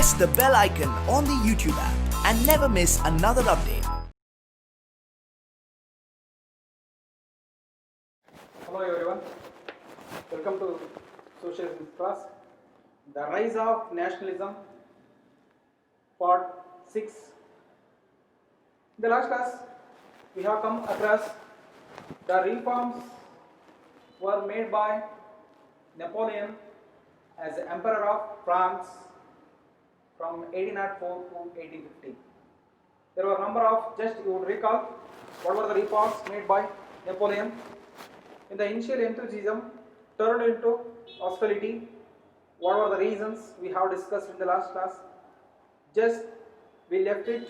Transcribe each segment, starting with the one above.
press the bell icon on the YouTube app and never miss another update. Hello everyone, welcome to Socialism class. The Rise of Nationalism, part 6. In the last class, we have come across the reforms were made by Napoleon as Emperor of France from 1804 to 1850. There were a number of, just you would recall, what were the reforms made by Napoleon. In the initial enthusiasm turned into hostility. What were the reasons we have discussed in the last class? Just we left it.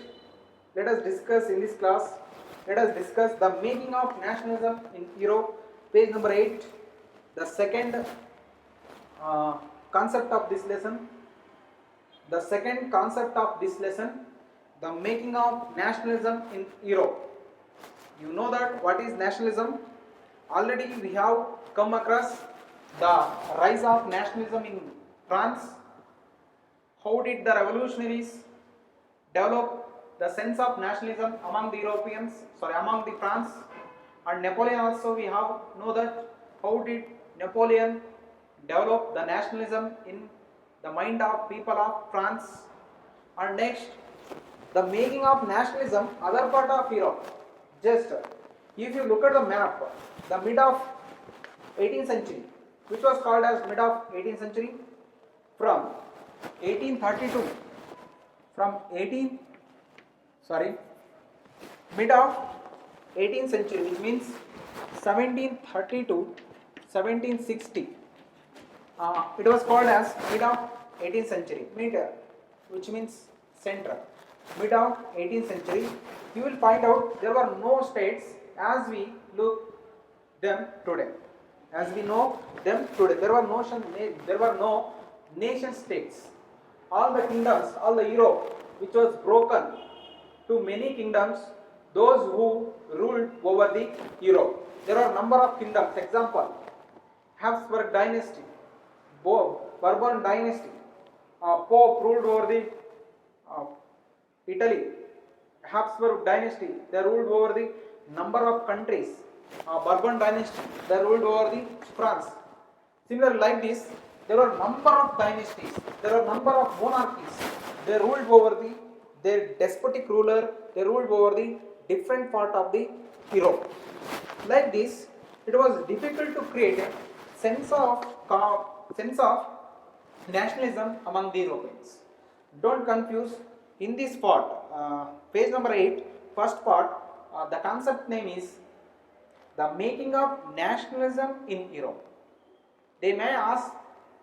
Let us discuss in this class. Let us discuss the making of nationalism in Europe, page number 8. The second concept of this lesson. The second concept of this lesson, the making of nationalism in Europe. You know that what is nationalism? Already we have come across the rise of nationalism in France. How did the revolutionaries develop the sense of nationalism among the Europeans, among the France, and Napoleon also we have know that how did Napoleon develop the nationalism in the mind of people of France. And next, the making of nationalism other part of Europe. Just if you look at the map, the mid of 18th century, which was called as mid of 18th century, from 1832, mid of 18th century, which means 1730 to 1760. It was called as mid of 18th century, which means center. Mid of 18th century, you will find out there were no states as we look them today. As we know them today, there were no nation states. All the kingdoms, all the Europe, which was broken to many kingdoms, those who ruled over the Europe. There are number of kingdoms. Example: Habsburg dynasty, Bourbon dynasty, Pope ruled over the Italy. Habsburg dynasty, they ruled over the number of countries. Bourbon dynasty, they ruled over the France. Similarly, like this, there were number of dynasties, there are number of monarchies. They ruled over their despotic ruler. They ruled over the different part of the Europe. Like this, it was difficult to create a sense of nationalism among the Europeans. Don't confuse. In this part, page number 8, first part, the concept name is the making of nationalism in Europe. They may ask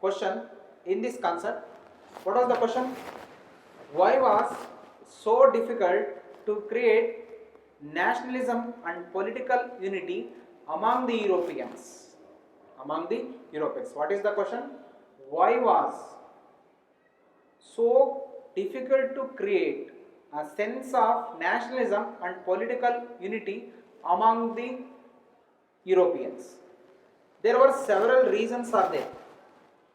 question in this concept. What was the question? Why was so difficult to create nationalism and political unity among the Europeans? What is the question? Why was so difficult to create a sense of nationalism and political unity among the Europeans? There were several reasons are there.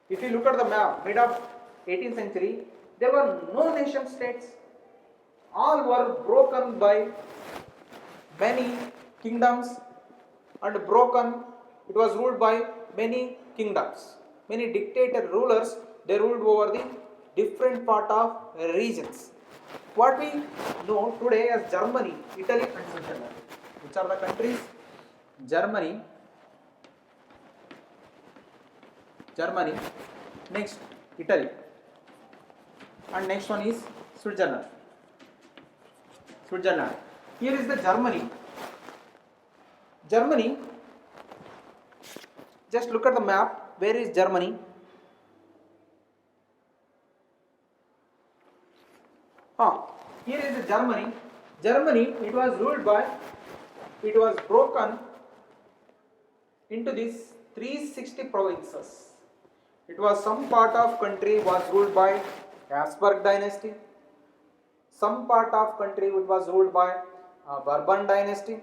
If you look at the map, mid of 18th century, there were no nation states. All were broken by many kingdoms and it was ruled by many kingdoms. Many dictator rulers, they ruled over the different part of regions. What we know today as Germany, Italy and Switzerland. Which are the countries? Germany, next Italy, and next one is Switzerland. Here is the Germany. Just look at the map. Where is Germany? Here is the Germany. It was broken into these 360 provinces. It was some part of country was ruled by Habsburg dynasty. Some part of country it was ruled by Bourbon dynasty.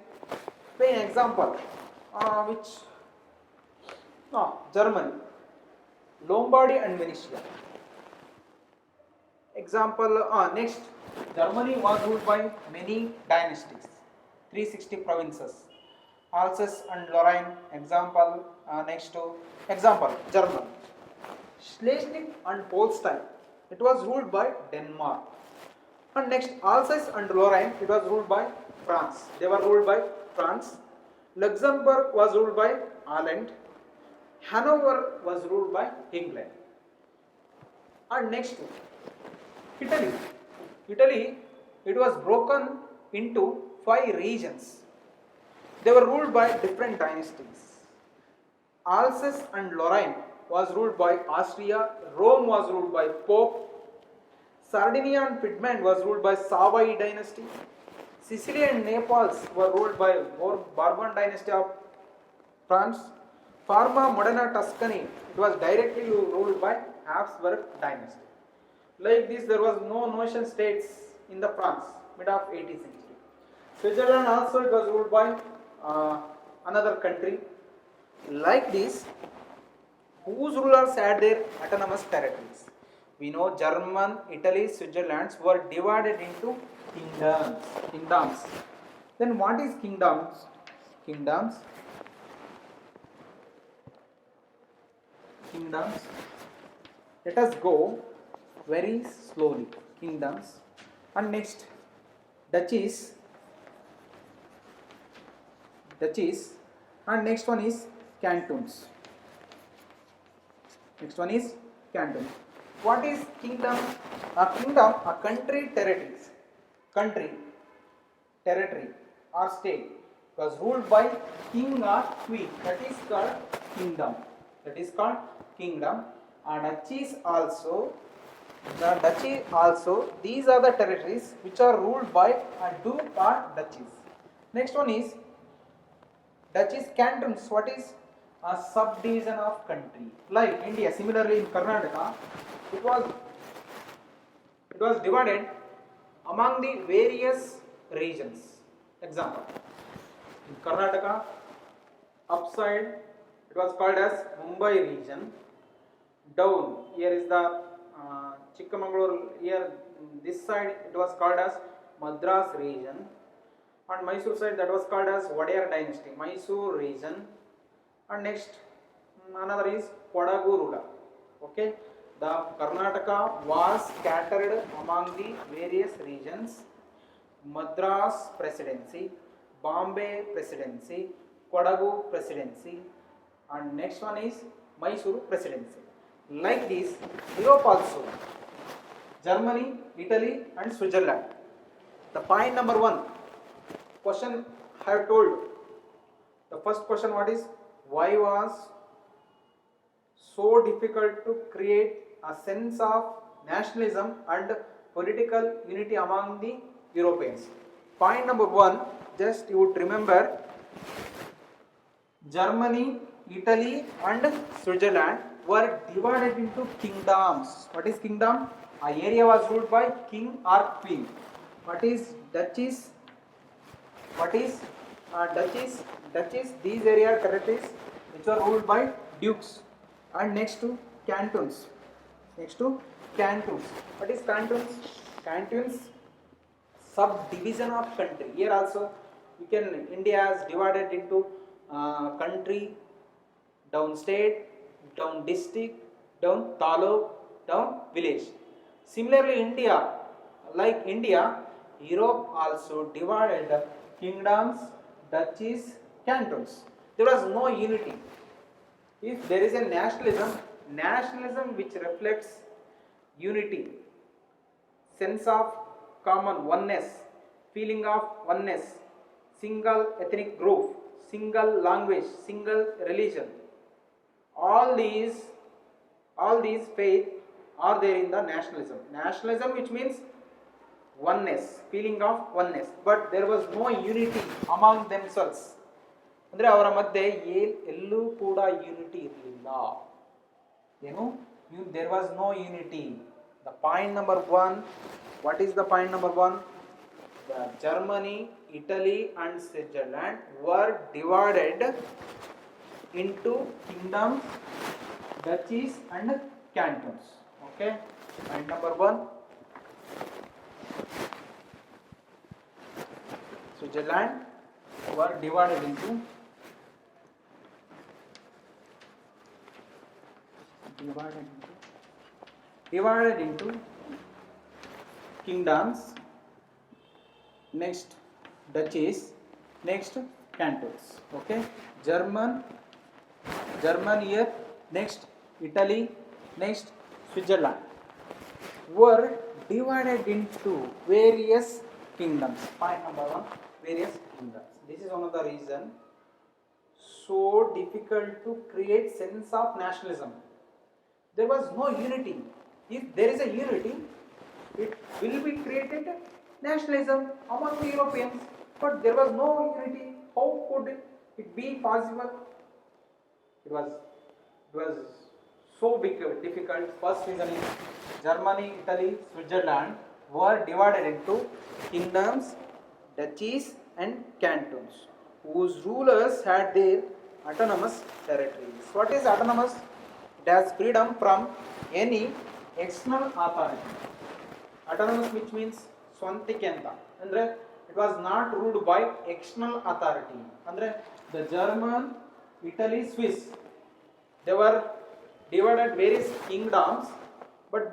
Plain example, Germany, Lombardy and Venetia. Example, next, Germany was ruled by many dynasties, 360 provinces, Alsace and Lorraine. Example, next to example, German, Schleswig and Holstein. It was ruled by Denmark. And next, Alsace and Lorraine, it was ruled by France. They were ruled by France. Luxembourg was ruled by Ireland. Hanover was ruled by England. And next, Italy. Italy, it was broken into 5 regions. They were ruled by different dynasties. Alsace and Lorraine was ruled by Austria. Rome was ruled by Pope. Sardinia and Piedmont was ruled by Savoy dynasty. Sicily and Naples were ruled by Bourbon dynasty of France. Parma, Modena, Tuscany, it was directly ruled by Habsburg dynasty. Like this, there was no nation states in the France, mid of 18th century. Switzerland also it was ruled by another country. Like this, whose rulers had their autonomous territories? We know German, Italy, Switzerland were divided into kingdoms. Then what is kingdoms? Kingdoms. Let us go very slowly. Kingdoms. And next, duchies. And next one is cantons. What is kingdom? A kingdom, a country, territory or state was ruled by king or queen. That is called kingdom. And duchies also. These are the territories which are ruled by a duke or duchess. Next one is duchies, cantons. What is a subdivision of country? Like India, similarly in Karnataka, it was divided among the various regions. Example, in Karnataka, upside it was called as Mumbai region. Down here is the Chikkamangaluru. Here this side it was called as Madras region. And Mysore side that was called as Wadiyar dynasty, Mysore region. And next another is Kodagu ruler. Okay, the Karnataka was scattered among the various regions. Madras presidency, Bombay presidency, Kodagu presidency, and next one is Mysore presidency. Like this, Europe also, Germany, Italy and Switzerland. The point number 1, question I have told. The first question, what is, why was so difficult to create a sense of nationalism and political unity among the Europeans? Point number 1, just you would remember, Germany, Italy and Switzerland were divided into kingdoms. What is kingdom? A area was ruled by king or queen. What is duchies? Duchies, these area territories which are ruled by dukes. And next to cantons. What is cantons? Cantons, subdivision of country. Here also India is divided into country, down state, down district, down taluk, down village. Similarly, India, Europe also divided kingdoms, duchies, cantons. There was no unity. If there is a nationalism which reflects unity, sense of common oneness, feeling of oneness, single ethnic group, single language, single religion, all these faith are there in the nationalism which means oneness, feeling of oneness, but there was no unity among themselves. ಅಂದರೆ ಅವರ ಮಧ್ಯೆ ಎಲ್ಲೂ ಕೂಡ unity ಇರಲಿಲ್ಲ. There was no unity. The point number 1, what is the point number 1? The Germany, Italy and Switzerland were divided into kingdoms, duchies and cantons. Okay, point number 1. Switzerland were divided into kingdoms, next duchies, next cantons. Okay, German here, next Italy, next Switzerland were divided into various kingdoms. Point number one, various kingdoms. This is one of the reason so difficult to create sense of nationalism. There was no unity. If there is a unity, it will be created nationalism among the Europeans. But there was no unity. How could it be possible? It was so big, difficult. First reason is Germany, Italy, Switzerland were divided into kingdoms, duchies, and cantons, whose rulers had their autonomous territories. What is autonomous? It has freedom from any external authority. Autonomous, which means swantikya anta. Andre it was not ruled by external authority. Andre the German, Italy, Swiss, they were divided various kingdoms, but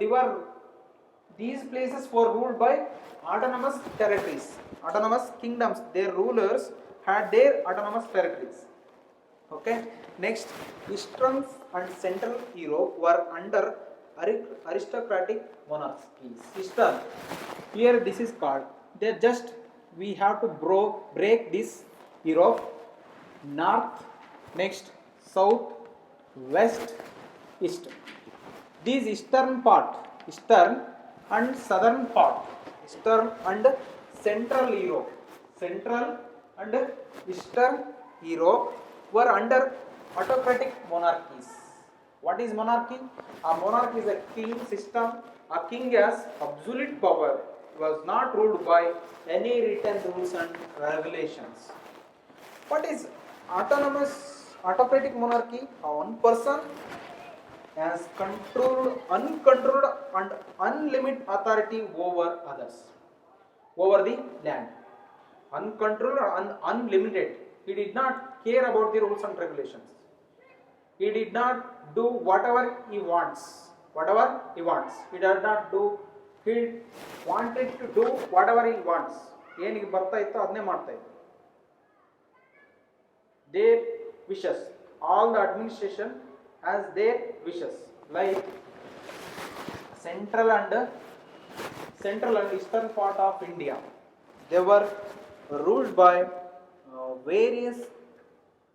these places were ruled by autonomous territories, autonomous kingdoms. Their rulers had their autonomous territories. Okay. Next, Eastern and Central Europe were under aristocratic monarchies. Eastern, here this is called. They just we have to break this Europe. North, next South, West, East. These eastern and southern part, Eastern and Central and Eastern Europe were under autocratic monarchies. What is monarchy? A monarch is a king system. A king has absolute power. He was not ruled by any written rules and regulations. What is autocratic monarchy? One person has uncontrolled and unlimited authority over others, over the land. Uncontrolled and unlimited. He did not care about the rules and regulations. He did not do whatever he wants. He does not do. He wanted to do whatever he wants. ಏನಿಗೆ ಬರ್ತಾ ಇತ್ತೋ ಅದನ್ನೇ ಮಾಡ್ತಾ ಇತ್ತು. Their wishes. All the administration has their wishes. Like central and eastern part of India, they were ruled by various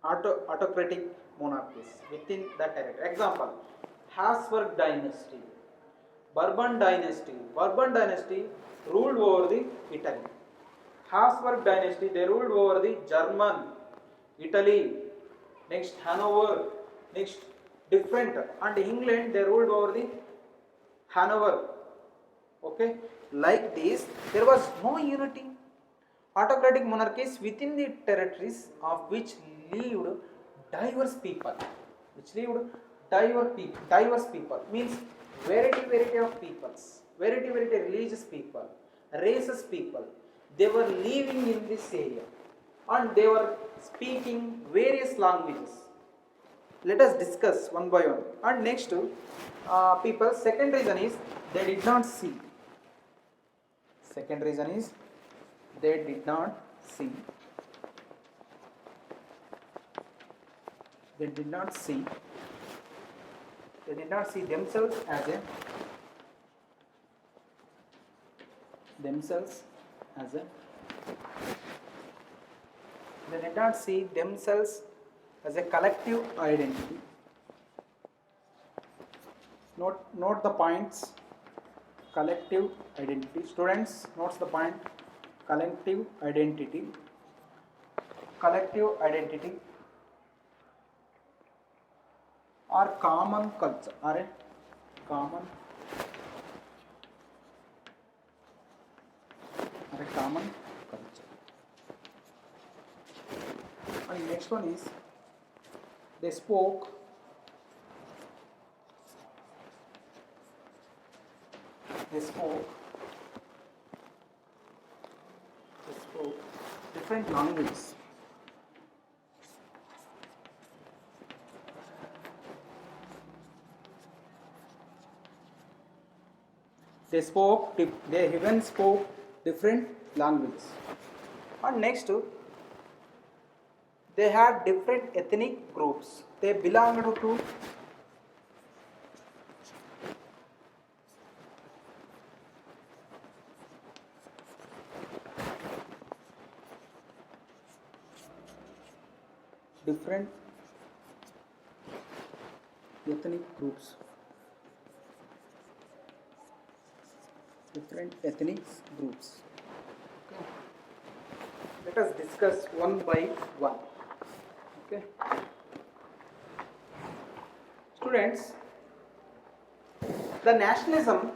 autocratic monarchies within that territory. Example: Habsburg dynasty, Bourbon dynasty. Bourbon dynasty ruled over the Italy. Habsburg dynasty, they ruled over the German, Italy, next Hanover, next different, and England, they ruled over the Hanover. Okay, like this, there was no unity. Autocratic monarchies within the territories of which lived diverse people. Diverse people means variety of peoples, variety religious people, races people. They were living in this area and they were speaking various languages. Let us discuss one by one. And next, people. Second reason is they did not see. Second reason is they did not see. They did not see themselves as a they did not see themselves as a collective identity. Note the points. Collective identity. Students, notes the point. Collective identity or common culture, or a common culture. And next one is they spoke different languages. They even spoke different languages. And next, they had different ethnic groups. They belonged to different ethnic groups. Different ethnic groups. Okay. Let us discuss one by one. Okay. Students, the nationalism,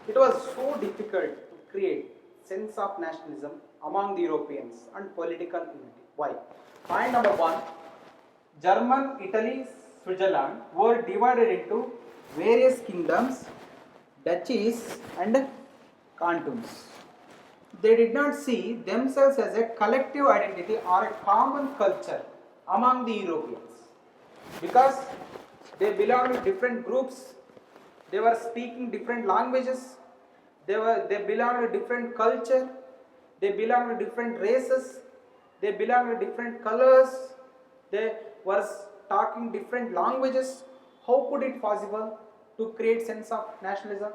it was so difficult to create sense of nationalism among the Europeans and political unity. Why? Point number one, German, Italy, Switzerland were divided into various kingdoms, duchies and cantons. They did not see themselves as a collective identity or a common culture among the Europeans because they belonged to different groups, they were speaking different languages, they belonged to different culture, they belonged to different races, they belonged to different colors, they were talking different languages. How could it possible to create sense of nationalism?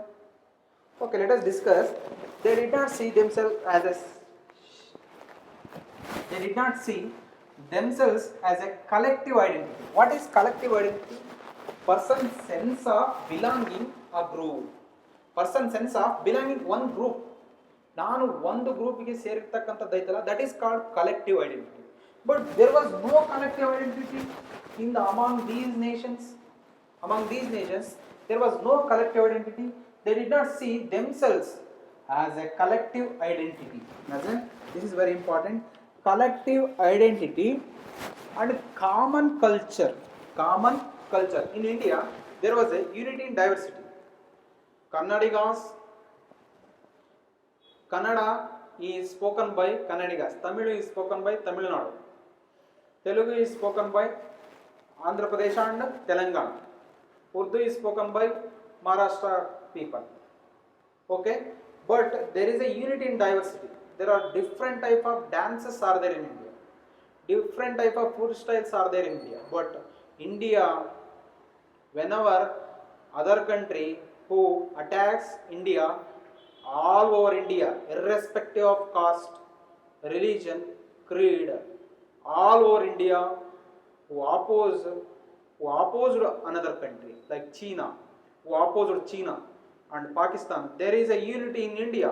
Okay, let us discuss. They did not see themselves as a collective identity. What is collective identity? Person's sense of belonging a group. Person's sense of belonging one group. ನಾನು ಒಂದು ಗ್ರೂಪಿಗೆ ಸೇರಿರ್ತಕ್ಕಂಥದ್ದೈತಲ್ಲ, that is called collective identity. But there was no collective identity in the among these nations. Among these nations, there was no collective identity. They did not see themselves as a collective identity. This is very important. Collective identity and common culture. Common culture. In India, there was a unity in diversity. Kannada is spoken by Kannadigas. Tamil is spoken by Tamil Nadu. Telugu is spoken by Andhra Pradesh and Telangana. Urdu is spoken by Maharashtra people. Okay, but there is a unity in diversity. There are different type of dances are there in India. Different type of food styles are there in India. But India, whenever other country who attacks India, all over India, irrespective of caste, religion, creed, all over India, who opposed another country like China, who opposed China and Pakistan, there is a unity in India.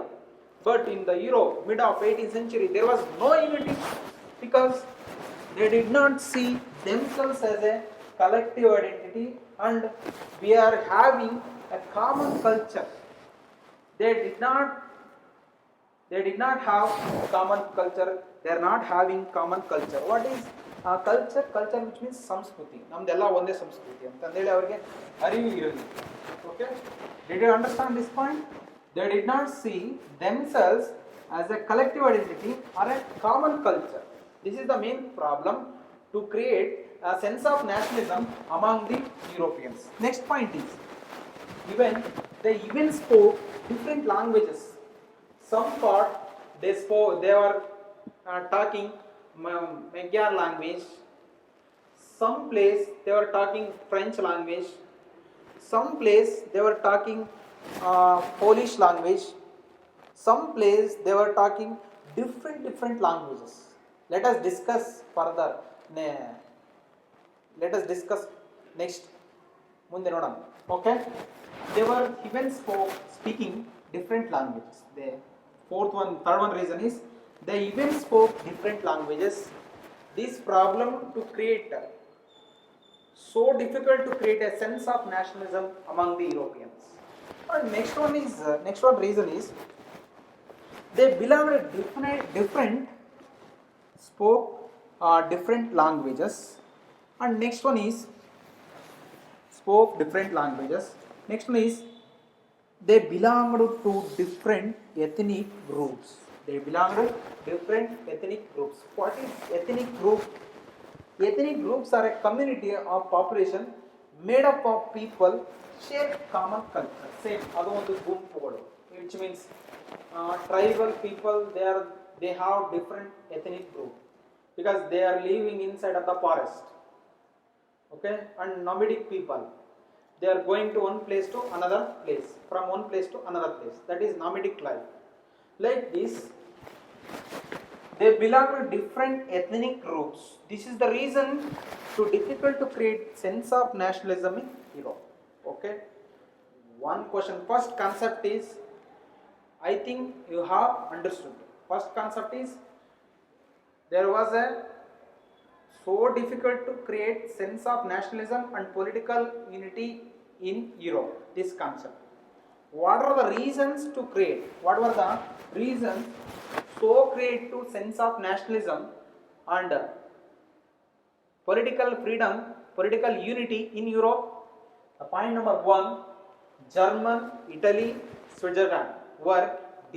But in the Europe, mid of 18th century, there was no unity because they did not see themselves as a collective identity and we are having a common culture. They did not have common culture. They are not having common culture. What is culture? Culture which means samskruti. ನಮ್ದೆಲ್ಲ ಒಂದೇ ಸಂಸ್ಕೃತಿ ಅಂತಂದೇಳಿ ಅವರಿಗೆ ಅರಿವು ಇರಲಿ. Okay? Did you understand this point? They did not see themselves as a collective identity or a common culture. This is the main problem to create a sense of nationalism among the Europeans. Next point is, they even spoke different languages. Some part they were talking Magyar language. Some place they were talking French language. Some place they were talking Polish language. Some place they were talking different languages. Let us discuss further. Let us discuss next. ಮುಂದೆ ನೋಡೋಣ. Okay? They were even speaking different languages. The third one reason is they even spoke different languages. This problem to create so difficult to create a sense of nationalism among the Europeans. And next one reason is they belonged to different spoke different languages. And next one is spoke different languages. Next one is they belonged to different ethnic groups. They belong to different ethnic groups. What is ethnic group? Ethnic groups are a community of population made up of people share common culture. Same, ಅದು ಒಂದು ಗುಂಪುಗಳು. Which means tribal people, they have different ethnic group because they are living inside of the forest. Okay, and nomadic people, they are going to one place to another place, from one place to another place. That is nomadic life. Like this, they belong to different ethnic groups. This is the reason too difficult to create sense of nationalism in Europe. Okay, one question. First concept is, I think you have understood. First concept is, there was a so difficult to create sense of nationalism and political unity in Europe. This concept. What are the reasons to create? What were the reasons so create to sense of nationalism and political freedom, political unity in Europe? Point number one: German, Italy, Switzerland were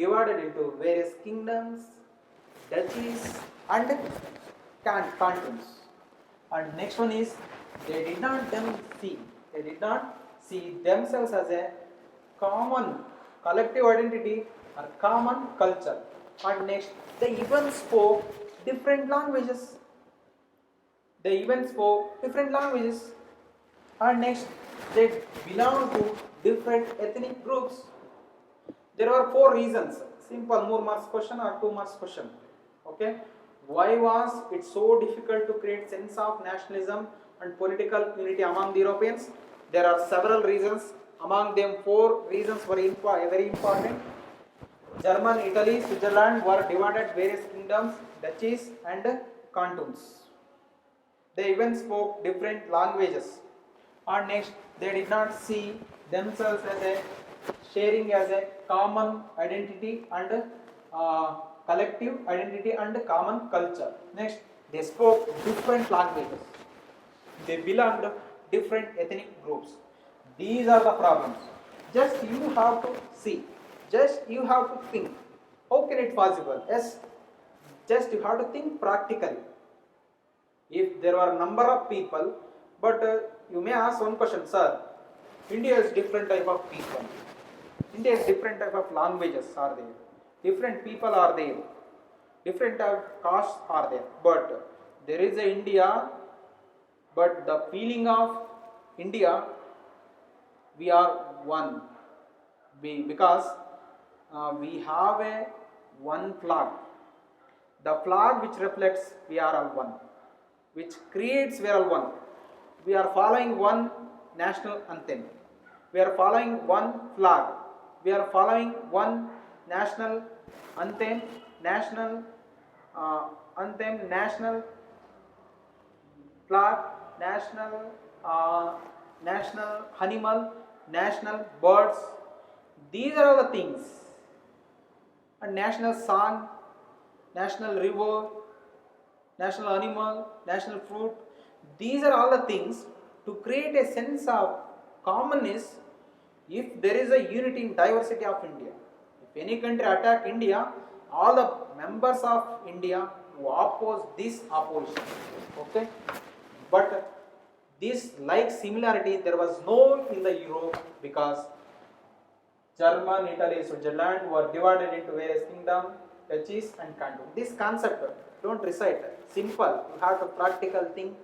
divided into various kingdoms, duchies, and cantons. And next one is, they did not see themselves as a common collective identity or common culture. And next, they even spoke different languages. And next, they belong to different ethnic groups. There are 4 reasons. Simple 4 marks question or 2 marks question. Okay. Why was it so difficult to create sense of nationalism and political unity among the Europeans? There are several reasons. Among them, 4 reasons were very important. German, Italy, Switzerland were divided various kingdoms, duchies, and cantons. They even spoke different languages. And next, they did not see themselves as a sharing as a common identity and collective identity and common culture. Next, they spoke different languages. They belonged to different ethnic groups. These are the problems. Just you have to see. Just you have to think. How can it possible? Yes, just you have to think practically. If there were number of people, but you may ask one question, sir. India is different type of people. India is different type of languages are there. Different people are there. Different type of castes are there. But there is a India. But the feeling of India, we are one. Because we have a one flag. The flag which reflects we are all one. Which creates we are all one. We are following one national anthem. We are following one flag. We are following one national anthem, national flag, national animal, national birds. These are all the things. A national song, national river, national animal, national fruit. These are all the things to create a sense of commonness. If there is a unity in diversity of India, if any country attack India, all the members of India who oppose this opposition. Okay, but this like similarity there was no in the Europe because German, Italy, Switzerland were divided into various kingdoms, duchies, and cantons. This concept don't recite. Simple. You have to practical think.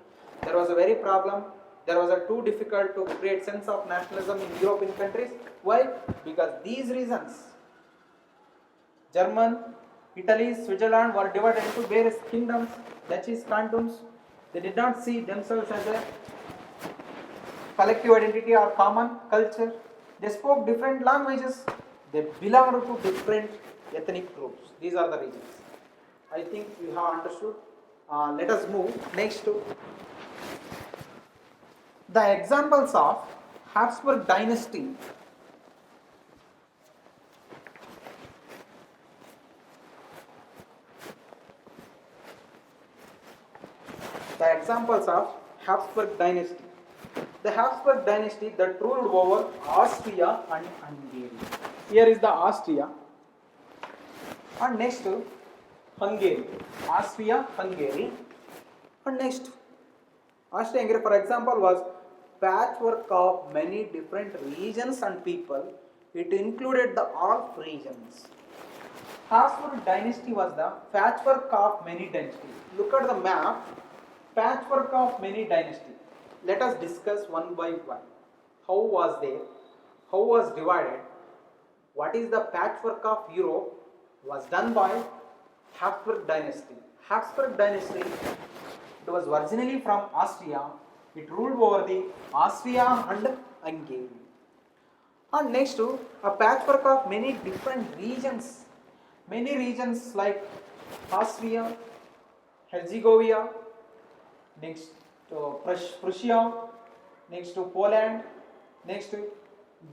There was a very problem. There was a too difficult to create sense of nationalism in European countries. Why? Because these reasons. German, Italy, Switzerland were divided into various kingdoms, duchies, cantons. They did not see themselves as a collective identity or common culture. They spoke different languages. They belonged to different ethnic groups. These are the reasons. I think you have understood. Let us move next to the examples of Habsburg dynasty. The examples of Habsburg dynasty. The Habsburg dynasty that ruled over Austria and Hungary. Here is the Austria. And next Hungary, Austria-Hungary. And next Austria-Hungary, for example, was patchwork of many different regions and people. It included the Alp regions. Habsburg dynasty was the patchwork of many dynasties. Look at the map, patchwork of many dynasties. Let us discuss one by one. How was there? How was divided? What is the patchwork of Europe? Was done by Habsburg dynasty. Habsburg dynasty, it was originally from Austria. It ruled over the Austria and Hungary. And next a patchwork of many different regions. Many regions like Austria, Herzegovina, next to Prussia, next to Poland, next to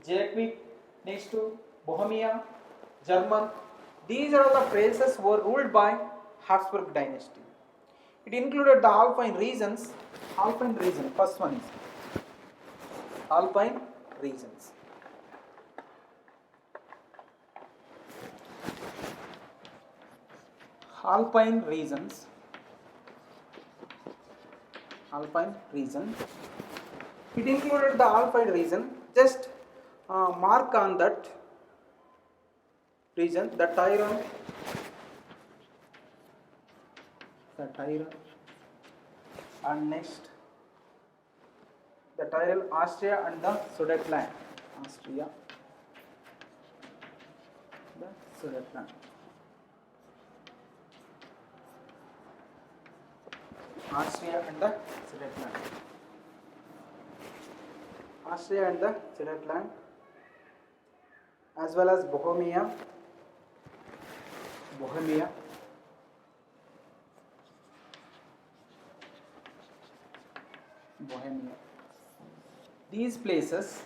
Czech, next to Bohemia, German. These are all the places were ruled by Habsburg dynasty. It included the Alpine regions. Alpine region, first one is Alpine regions. Alpine regions. Alpine region. It included the Alpine region. Just mark on that region, the Tyrol, and next the Tyrol, Austria, and the Sudetenland. Austria, the Sudetenland. Austria and the Sudetenland. Austria and the Sudetenland, as well as Bohemia. These places,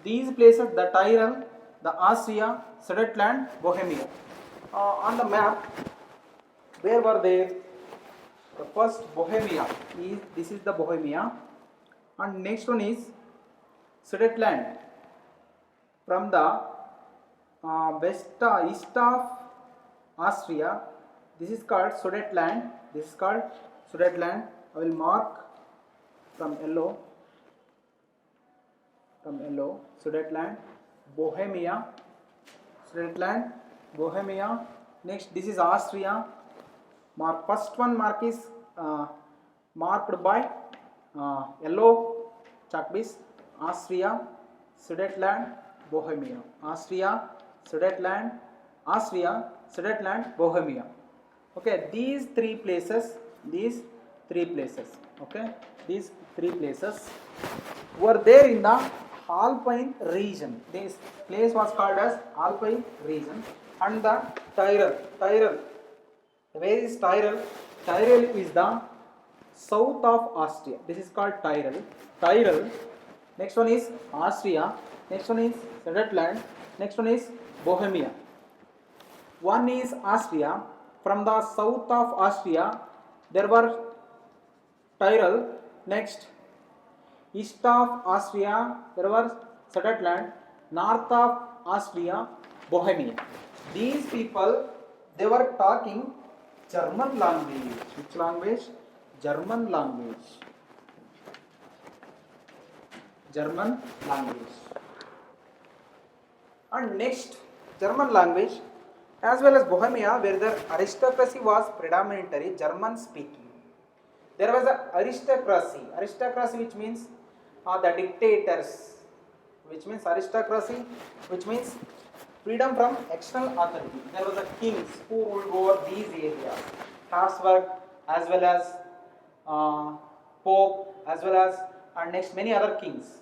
the Tyrol, the Austria, Sudetenland, Bohemia. On the map, where were they? The first Bohemia this is the Bohemia, and next one is Sudetenland. From the east of Austria, this is called Sudetenland. I will mark from yellow. Sudetenland, Bohemia. Next, this is Austria. First one mark is marked by yellow chalk piece. Austria, Sudetenland, Bohemia. Austria, Sudetenland, Bohemia. Okay, these three places. Okay, these three places were there in the Alpine region. This place was called as Alpine region. And the Tyrol. Where is Tyrol? Tyrol is the south of Austria. This is called Tyrol. Next one is Austria. Next one is Sudetenland. Next one is Bohemia. One is Austria. From the south of Austria, there were Tyrol. Next, east of Austria, there was Sudetenland. North of Austria, Bohemia. These people, they were talking German language. Which language? German language. And next, German language, as well as Bohemia, where the aristocracy was predominantly German speaking. There was an aristocracy which means the dictators, which means freedom from external authority. There was a kings who ruled over these areas, Habsburg, as well as Pope, as well as and next many other kings.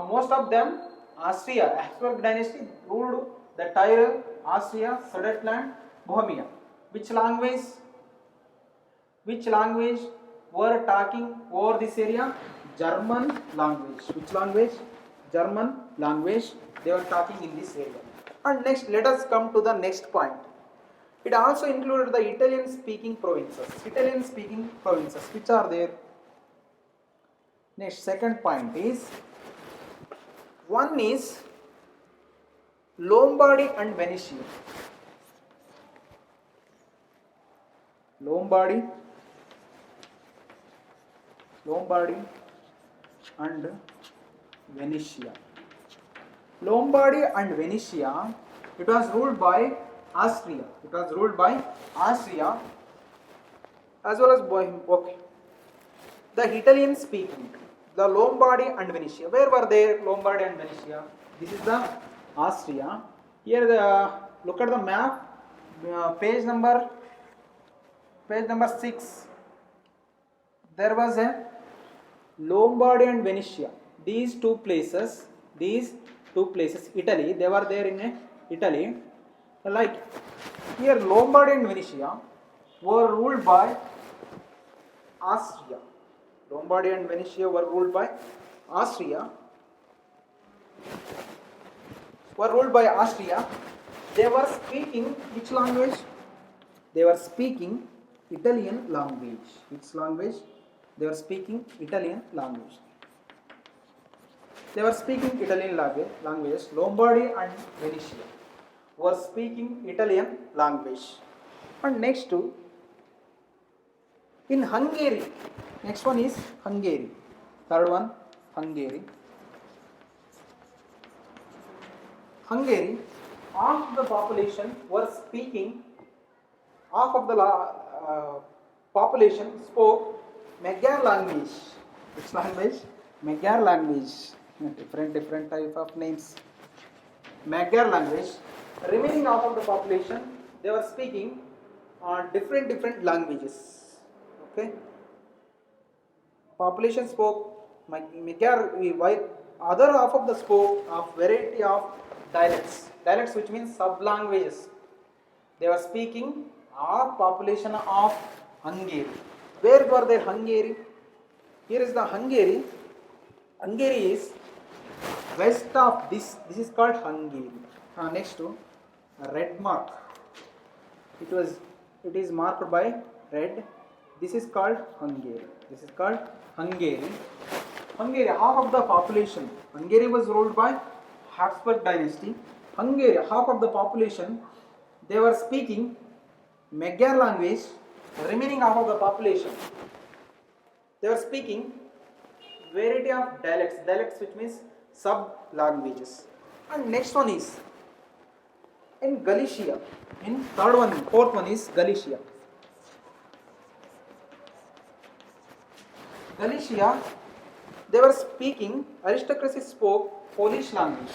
Most of them, Austria, Habsburg dynasty ruled the Tyrol, Austria, Sudetenland, Bohemia. Which language were talking over this area? German language. Which language? German language. They were talking in this area. And next, let us come to the next point. It also included the Italian speaking provinces. Which are there? Next, second point is, one is Lombardy and Venetia. Lombardy and Venetia. Lombardy and Venetia, it was ruled by Austria. As well as okay. The Italian speaking, the Lombardy and Venetia. Where were they? Lombardy and Venetia. This is the Austria. Here, look at the map. Page number 6. There was a Lombardy and Venetia. These two places, Italy. They were there in Italy. Like here, Lombardy and Venetia were ruled by Austria. Lombardy and Venetia were ruled by Austria. They were speaking which language? They were speaking Italian language. Which language? They were speaking Italian language. Lombardy and Venetia were speaking Italian language. And next to in Hungary. Next one is Hungary. Third one, Hungary. Hungary, half of the population were speaking, population spoke Magyar language. Which language? Magyar language. Different type of names. Magyar language. Remaining half of the population, they were speaking different languages. Okay. Population spoke Magyar, while other half of the spoke of variety of dialects, which means sub-languages. They were speaking of population of Hungary. Where were they? Hungary. Here is the Hungary. Hungary is west of this. This is called Hungary. Next to red mark. It is marked by red. This is called Hungary. Hungary, half of the population. Hungary was ruled by Habsburg dynasty. Hungary, half of the population, they were speaking Magyar language. Remaining half of the population, they were speaking variety of dialects, which means sub-languages. And next one is in Galicia. Fourth one is Galicia. Galicia, they were speaking, aristocracy spoke Polish language.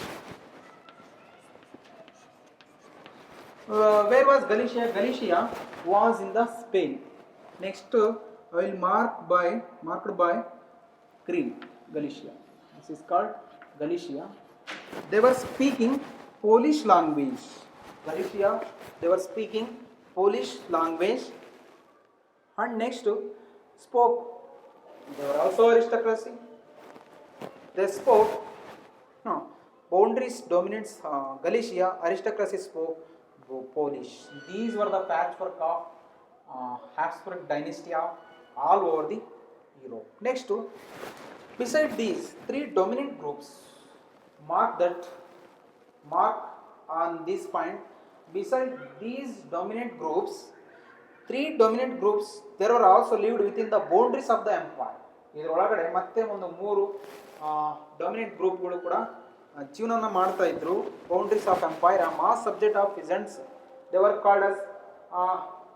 Where was Galicia? Galicia was in the Spain. Next, I will marked by green. Galicia. This is called Galicia. They were speaking Polish language. Galicia, they were speaking Polish language. And next, spoke. They were also aristocracy. They spoke. Boundaries dominates Galicia. Aristocracy spoke Polish. These were the patchwork of Habsburg dynasty of all over the Europe. Next, beside these three dominant groups, mark on this point. Beside these dominant groups, three dominant groups, there were also lived within the boundaries of the empire. ಇದರೊಳಗಡೆ ಮತ್ತೆ ಒಂದು ಮೂರು dominant ಗ್ರೂಪ್ಗಳು ಕೂಡ ಜೀವನನ ಮಾಡ್ತಾ ಇದ್ರು. Boundaries of empire, mass subject of peasants. They were called as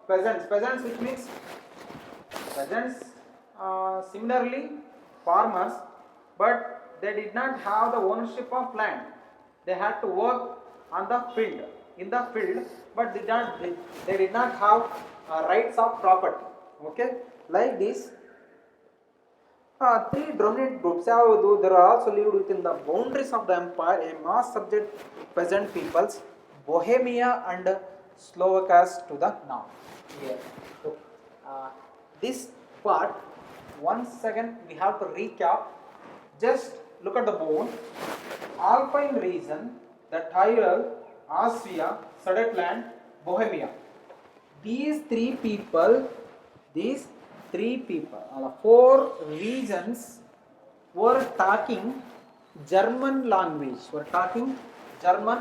peasants, which means peasants, similarly farmers, but they did not have the ownership of land. They had to work on the field, but they did not have rights of property. Okay, like this. Three dominant groups, there are also lived within the boundaries of the empire, a mass subject peasant peoples, Bohemia and Slovakia to the north. Here. So, this part, once again we have to recap. Just look at the board. Alpine region, the Tyrol, Austria, Sudetenland, Bohemia. These three people, four regions were talking German language. German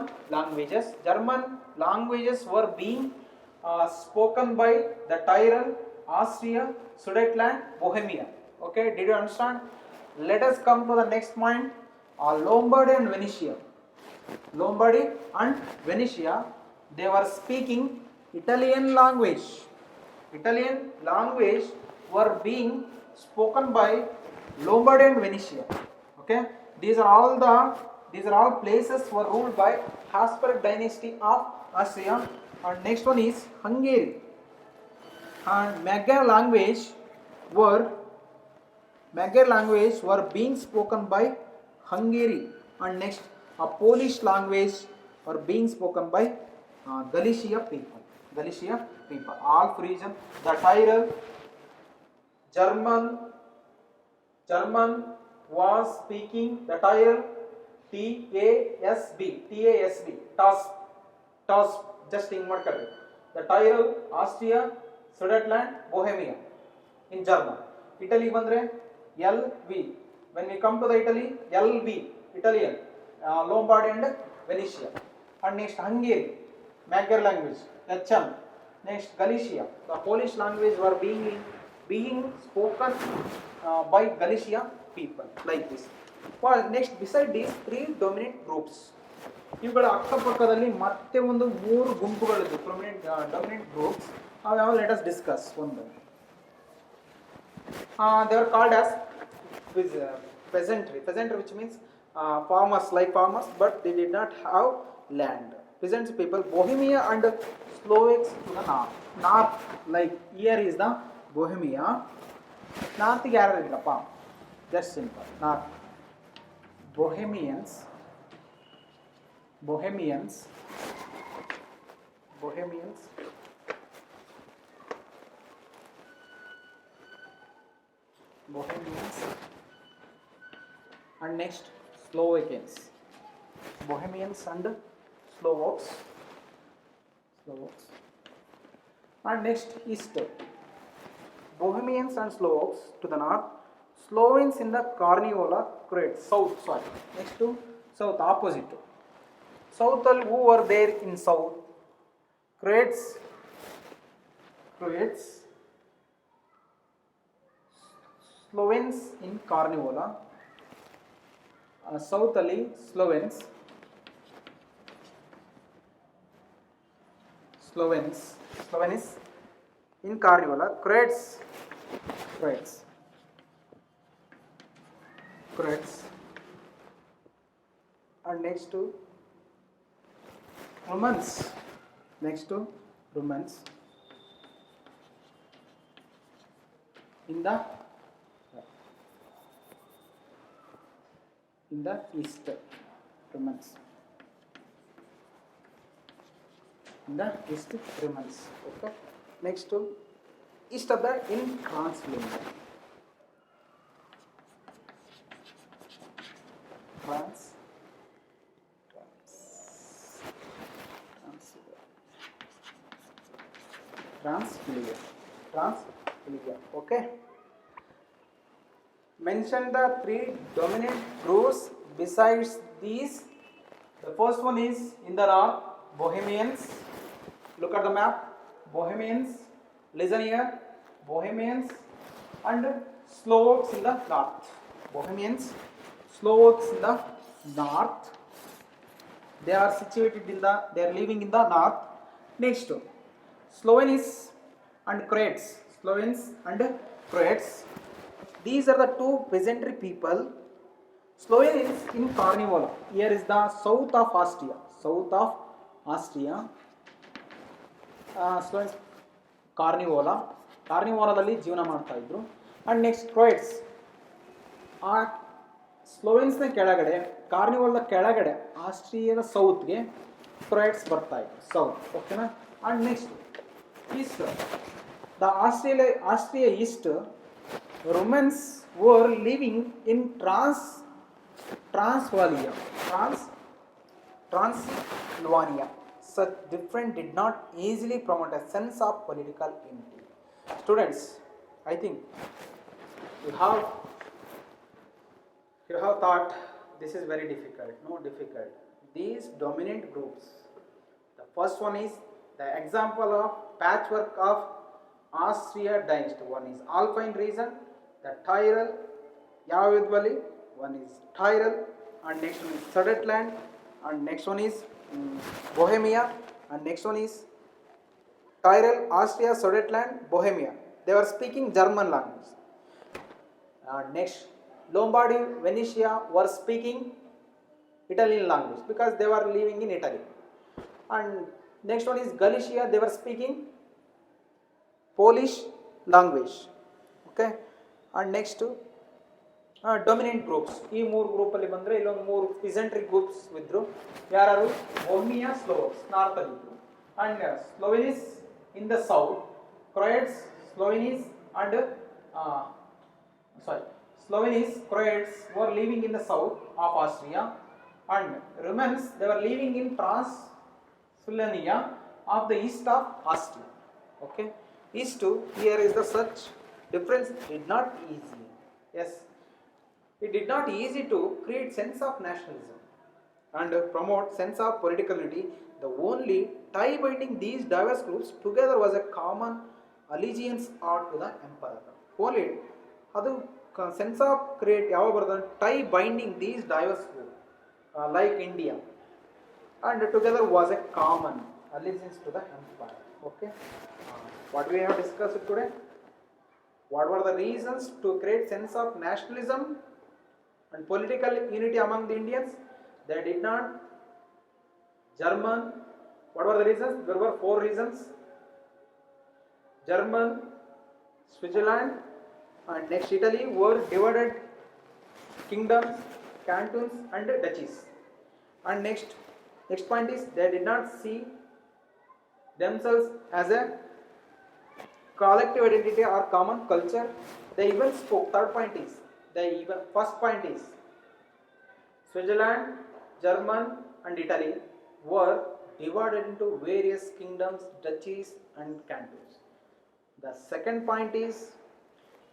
languages were being spoken by the Tyrol, Austria, Sudetenland, Bohemia. Okay, did you understand? Let us come to the next point. Lombardy and Venetia. Lombardy and Venetia, they were speaking Italian language. Italian language were being spoken by Lombardy and Venetia. Okay, these are all places were ruled by Habsburg dynasty of Austria. And next one is Hungary. And Magyar language were being spoken by Hungary. And next, a Polish language were being spoken by Galicia people. Alp region, the Tyrol, German was speaking the Tyrol, TASB, just in Mercury. The Tyrol, Austria, Sudetenland, Bohemia in German. Italy bandre LV. When we come to the Italy, LV, Italian, Lombardy and Venetia. And next Hungary, Magyar language, HM. Next Galicia, the Polish language were being spoken by Galicia people, like this. Well, next beside these three dominant groups, ಇವುಗಳ ಅಕ್ಕಪಕ್ಕದಲ್ಲಿ ಮತ್ತೆ ಒಂದು ಮೂರು ಗುಂಪುಗಳಿದ್ದು ಡೊಮಿನೆಂಟ್ groups. ಅವು let us discuss ಒಂದು. They were called as peasantry, which means farmers, like farmers, but they did not have land. Peasants people, Bohemia and Slovaks to the north, like here is the Bohemia. North ಗೆ ಯಾರು ಇದ್ರಪ್ಪ? Just simple, north. Bohemians and next Slovakians. Bohemians and Slovaks. And next east, Bohemians and Slovaks to the north, Slovenes in the Carniola, Croats, south. Next to south, opposite. South, who were there in south? Croats, Slovenes in Carniola, southerly Slovenes in Carniola, Croats, and next to Romans, in the east, Romans. Okay. Next to east of that in Transylvania. Transylvania. Okay. Mention the three dominant groups besides these. The first one is in the north, Bohemians. Look at the map. Bohemians, listen here. Bohemians and Slovaks in the north. They are living in the north. Next, Slovenes and Croats. These are the two peasantry people. Slovenes in Carniola. Here is the south of Austria. Slovenes ಕಾರ್ನಿವೋಲಾದಲ್ಲಿ ಜೀವನ ಮಾಡ್ತಾ ಇದ್ರು. And next Croats. ಆ ಸ್ಲೋವೆನ್ಸ್ನ ಕೆಳಗಡೆ, ಕಾರ್ನಿವೋಲ್ನ ಕೆಳಗಡೆ ಆಸ್ಟ್ರಿಯಾದ ಸೌತ್ಗೆ Croats ಬರ್ತಾ ಇದ್ರು, south. ಓಕೆನಾ? And next East, the Austria East, Romans were living in Transylvania. Such different did not easily promote a sense of political unity. Students, I think you have thought this is very difficult. No difficult. These dominant groups. The first one is The example of patchwork of Austria dynasty. One is Alpine region, the Tyrol, Yavid Valley. One is Tyrol, and next one is Sudetenland, and next one is Bohemia, and next one is Tyrol, Austria, Sudetenland, Bohemia. They were speaking German language. Next, Lombardy, Venetia were speaking Italian language because they were living in Italy. And next one is Galicia, they were speaking Polish language. Okay. And next dominant groups. ಈ ಮೂರು ಗ್ರೂಪಲ್ಲಿ ಬಂದರೆ ಇಲ್ಲೊಂದು ಮೂರು ಪಿಸೆಂಟ್ರಿ groups ಇದ್ರು. ಯಾರು? ಬೊಹೆಮಿಯಾ ಸ್ಲೋವಕ್ಸ್ north ಅಲ್ಲಿ ಇದ್ರು, and Slovenes in the south, Croats, Slovenes and Slovenes, Croats were living in the south of Austria, and Romans they were living in Transylvania of the east of Austria. Okay, these two here is the such difference did not easy. Yes, it did not easy to create sense of nationalism and promote sense of political unity. The only tie binding these diverse groups together was a common allegiance to the emperor. Only ಅದು sense of create ಯಾವಾಗ ಬರ್ತದೆ? Tie binding these diverse group like India and together was a common allegiance to the empire. Okay, what we have discussed today? What were the reasons to create sense of nationalism and political unity among the Indians? They did not German. What were the reasons? There were 4 reasons. German, Switzerland, and next Italy were divided kingdoms, cantons and duchies. And next point is they did not see themselves as a collective identity or common culture. They even spoke. First point is Switzerland, German and Italy were divided into various kingdoms, duchies and cantons. The second point is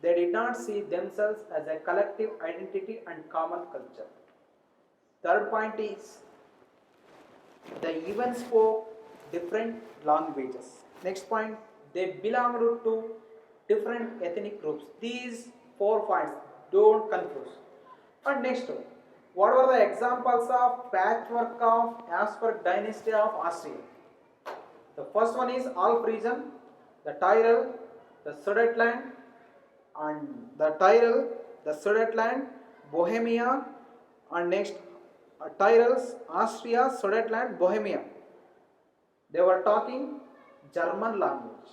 they did not see themselves as a collective identity and common culture. Third point is they even spoke different languages. Next point, they belonged to different ethnic groups. These 4 points, don't confuse. And next, what were the examples of patchwork of Habsburg dynasty of Austria? The first one is Alp region, the Tyrol, the Sudetenland, and the Sudetenland, Bohemia, and next Tyrol's, Austria, Sudetenland, Bohemia. They were talking German language.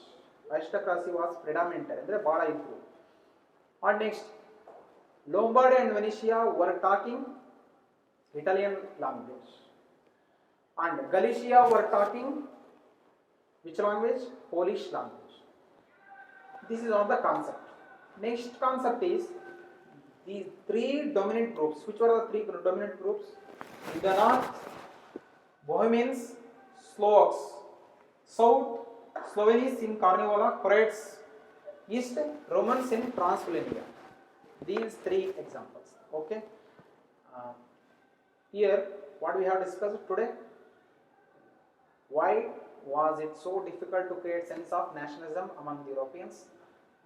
Aristocracy was predominant. Andre bala idru. And next, Lombardy and Venetia were talking Italian language. And Galicia were talking which language? Polish language. This is all the concept. Next concept is these 3 dominant groups. Which were the 3 dominant groups? In the north, Bohemians, Slovaks. South, Slovenes in Cornwall, Croats. East, Romans in Transylvania. These 3 examples. Okay. Here, what we have discussed today? Why was it so difficult to create sense of nationalism among the Europeans?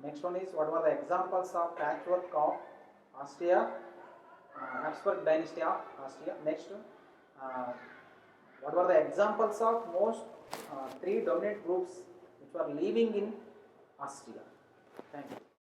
Next one is what were the examples of patchwork of Austria, Habsburg dynasty of Austria. Next, what were the examples of most 3 dominant groups which were living in Austria? Thank you.